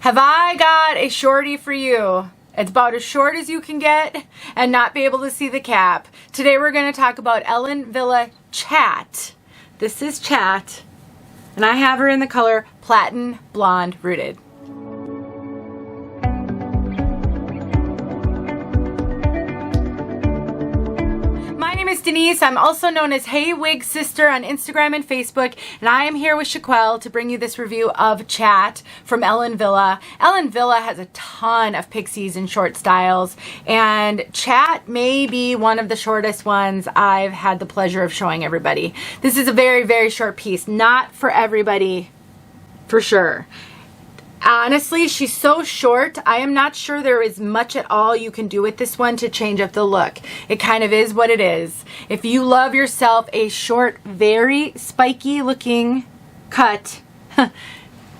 Have I got a shorty for you? It's about as short as you can get and not be able to see the cap. Today we're going to talk about Ellen Wille Chat. This is Chat, and I have her in the color Platin Blonde Rooted. My name is Denise. I'm also known as heywigsister on Instagram and Facebook, and I am here with Chiquel to bring you this review of Chat from Ellen Wille. Ellen Wille has a ton of pixies and short styles, and Chat may be one of the shortest ones I've had the pleasure of showing everybody. This is a very, very short piece. Not for everybody, for sure. Honestly, she's so short, I am not sure there is much at all you can do with this one to change up the look. It kind of is what it is. If you love yourself a short, very spiky looking cut,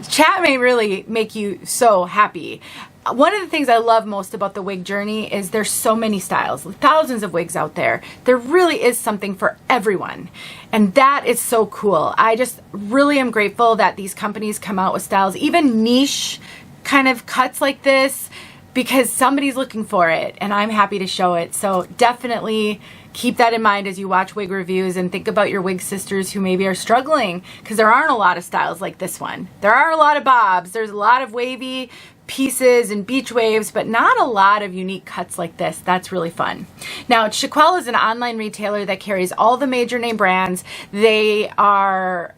Chat may really make you so happy. One of the things I love most about the wig journey is there's so many styles, thousands of wigs out there. There really is something for everyone. And that is so cool. I just really am grateful that these companies come out with styles, even niche kind of cuts like this, because somebody's looking for it and I'm happy to show it. So definitely keep that in mind as you watch wig reviews and think about your wig sisters who maybe are struggling, because there aren't a lot of styles like this one. There are a lot of bobs. There's a lot of wavy pieces and beach waves, but not a lot of unique cuts like this. That's really fun. Now, Chiquel is an online retailer that carries all the major name brands. They are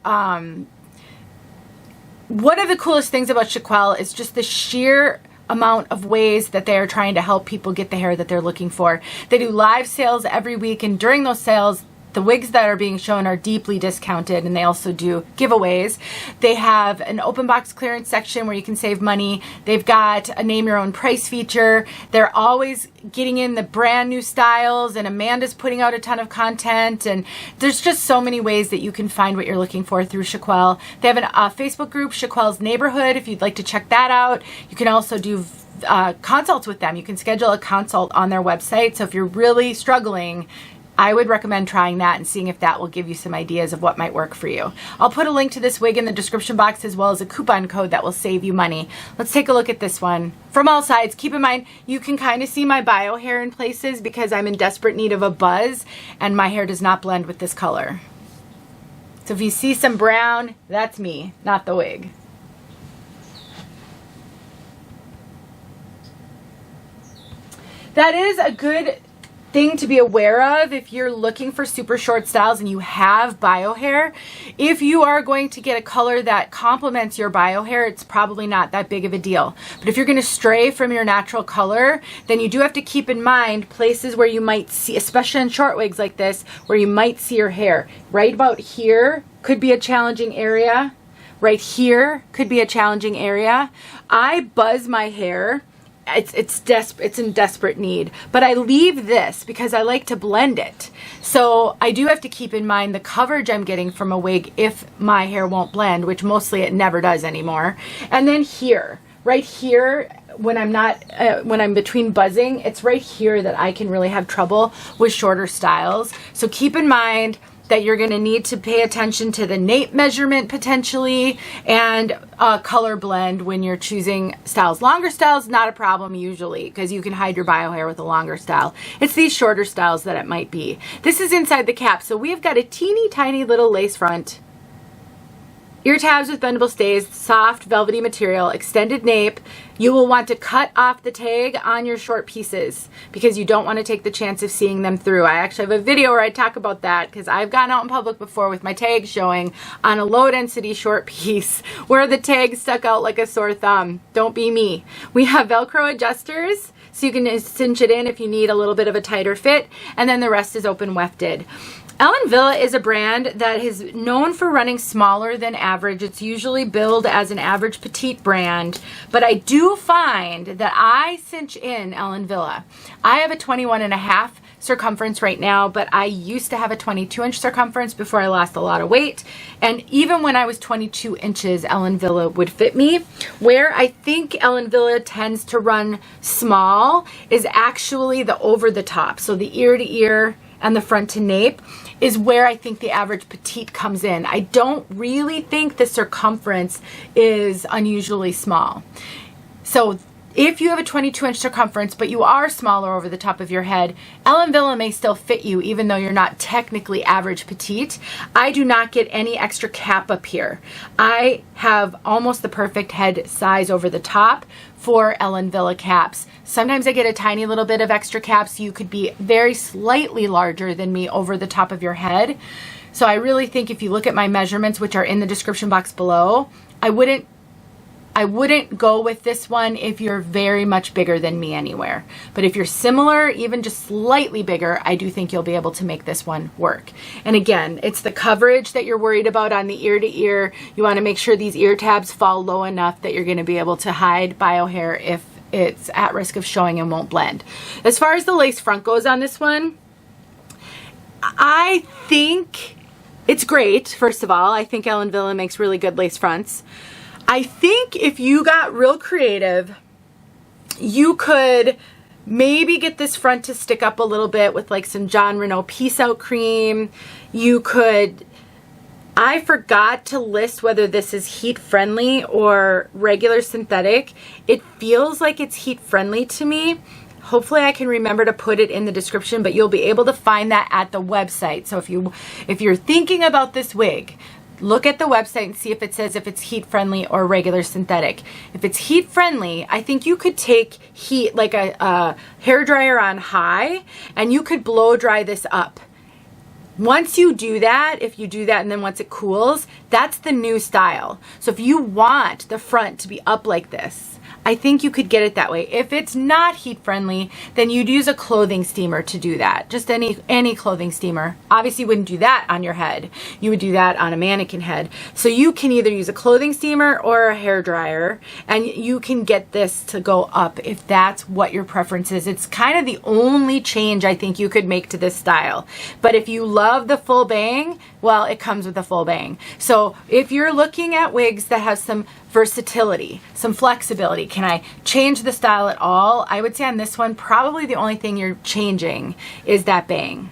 one of the coolest things about Chiquel is just the sheer amount of ways that they are trying to help people get the hair that they're looking for. They do live sales every week, and during those sales, the wigs that are being shown are deeply discounted, and they also do giveaways. They have an open box clearance section where you can save money. They've got a name your own price feature. They're always getting in the brand new styles, and Amanda's putting out a ton of content, and there's just so many ways that you can find what you're looking for through Chiquel. They have a Facebook group, Chiquel's Neighborhood, if you'd like to check that out. You can also do consults with them. You can schedule a consult on their website. So if you're really struggling, I would recommend trying that and seeing if that will give you some ideas of what might work for you. I'll put a link to this wig in the description box, as well as a coupon code that will save you money. Let's take a look at this one from all sides. Keep in mind, you can kind of see my bio hair in places because I'm in desperate need of a buzz and my hair does not blend with this color. So if you see some brown, that's me, not the wig. That is a good thing to be aware of if you're looking for super short styles and you have bio hair. If you are going to get a color that complements your bio hair, it's probably not that big of a deal. But if you're going to stray from your natural color, then you do have to keep in mind places where you might see, especially in short wigs like this, where you might see your hair. Right about here could be a challenging area. Right here could be a challenging area. I buzz my hair. It's in desperate need, but I leave this because I like to blend it. So I do have to keep in mind the coverage I'm getting from a wig if my hair won't blend, which mostly it never does anymore. And then here, right here, when I'm between buzzing, it's right here that I can really have trouble with shorter styles. So keep in mind that you're going to need to pay attention to the nape measurement potentially and color blend when you're choosing styles. Longer styles, not a problem usually, because you can hide your bio hair with a longer style. It's these shorter styles that it might be. This is inside the cap, so we've got a teeny tiny little lace front, ear tabs with bendable stays, soft velvety material, extended nape. You will want to cut off the tag on your short pieces because you don't want to take the chance of seeing them through. I actually have a video where I talk about that because I've gone out in public before with my tag showing on a low density short piece where the tag stuck out like a sore thumb. Don't be me. We have Velcro adjusters, so you can cinch it in if you need a little bit of a tighter fit, and then the rest is open wefted. Ellen Wille is a brand that is known for running smaller than average. It's usually billed as an average petite brand, but I do find that I cinch in Ellen Wille. I have a 21.5 circumference right now, but I used to have a 22-inch circumference before I lost a lot of weight. And even when I was 22 inches, Ellen Wille would fit me. Where I think Ellen Wille tends to run small is actually the over the top. So the ear to ear and the front to nape is where I think the average petite comes in. I don't really think the circumference is unusually small. So if you have a 22-inch circumference, but you are smaller over the top of your head, 𝖊 may still fit you, even though you're not technically average petite. I do not get any extra cap up here. I have almost the perfect head size over the top for 𝖊 caps. Sometimes I get a tiny little bit of extra caps. You could be very slightly larger than me over the top of your head. So I really think if you look at my measurements, which are in the description box below, I wouldn't go with this one if you're very much bigger than me anywhere. But if you're similar, even just slightly bigger, I do think you'll be able to make this one work. And again, it's the coverage that you're worried about on the ear to ear. You want to make sure these ear tabs fall low enough that you're going to be able to hide bio hair if it's at risk of showing and won't blend. As far as the lace front goes on this one, I think it's great. First of all, I think 𝖊 makes really good lace fronts. I think if you got real creative, you could maybe get this front to stick up a little bit with like some Jon Renau Peace Out cream. You could, I forgot to list whether this is heat friendly or regular synthetic. It feels like it's heat friendly to me. Hopefully I can remember to put it in the description, but you'll be able to find that at the website. So if you're thinking about this wig, look at the website and see if it says if it's heat friendly or regular synthetic. If it's heat friendly, I think you could take heat, like a hair dryer on high, and you could blow dry this up. Once you do that, if you do that and then once it cools, that's the new style. So if you want the front to be up like this, I think you could get it that way. If it's not heat friendly, then you'd use a clothing steamer to do that. Just any clothing steamer. Obviously you wouldn't do that on your head. You would do that on a mannequin head. So you can either use a clothing steamer or a hair dryer, and you can get this to go up if that's what your preference is. It's kind of the only change I think you could make to this style. But if you love the full bang, well, it comes with a full bang. So if you're looking at wigs that have some versatility, some flexibility, can I change the style at all? I would say on this one, probably the only thing you're changing is that bang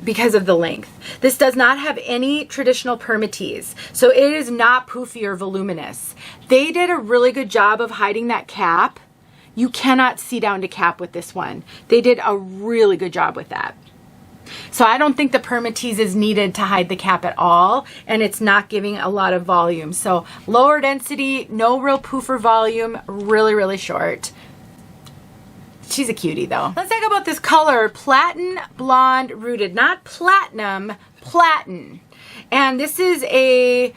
because of the length. This does not have any traditional permatease, so it is not poofy or voluminous. They did a really good job of hiding that cap. You cannot see down to cap with this one. They did a really good job with that. So I don't think the Permatease is needed to hide the cap at all, and it's not giving a lot of volume. So lower density, no real poofer volume, really, really short. She's a cutie though. Let's talk about this color, Platin Blonde Rooted, not platinum, platin. And this is a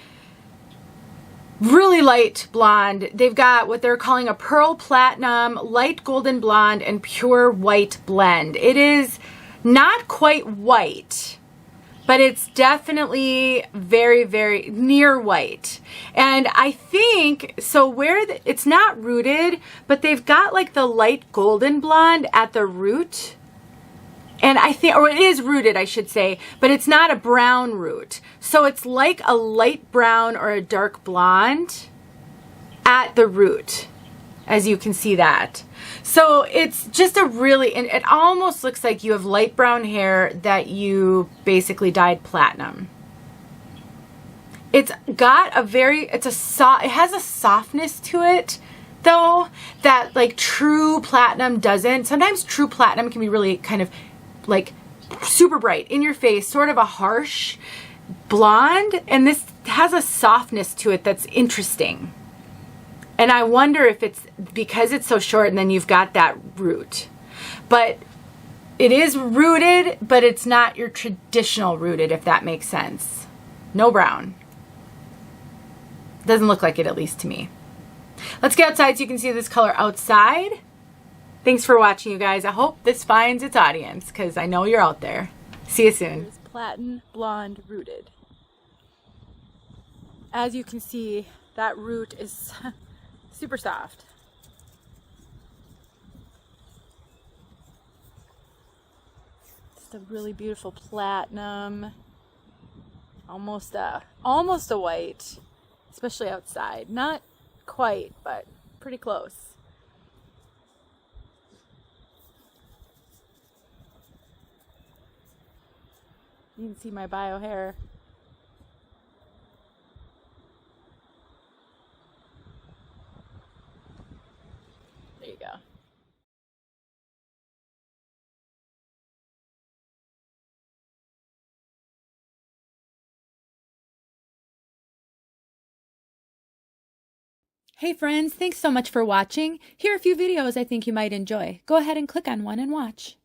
really light blonde. They've got what they're calling a pearl platinum, light golden blonde, and pure white blend. It is not quite white, but it's definitely very, very near white. And I think, so it's not rooted, but they've got like the light golden blonde at the root. And I think, or it is rooted, I should say, but it's not a brown root. So it's like a light brown or a dark blonde at the root, as you can see that. So it's just a really, and it almost looks like you have light brown hair that you basically dyed platinum. It's got a very, it has a softness to it though that like true platinum doesn't. Sometimes true platinum can be really kind of like super bright in your face, sort of a harsh blonde, and this has a softness to it that's interesting. And I wonder if it's because it's so short and then you've got that root. But it is rooted, but it's not your traditional rooted, if that makes sense. No brown. Doesn't look like it, at least to me. Let's get outside so you can see this color outside. Thanks for watching, you guys. I hope this finds its audience because I know you're out there. See you soon. Here's Platin Blonde Rooted. As you can see, that root is super soft. Just a really beautiful platinum, almost a white, especially outside. Not quite, but pretty close. You can see my bio hair. go. Hey friends, thanks so much for watching. Here are a few videos I think you might enjoy. Go ahead and click on one and watch.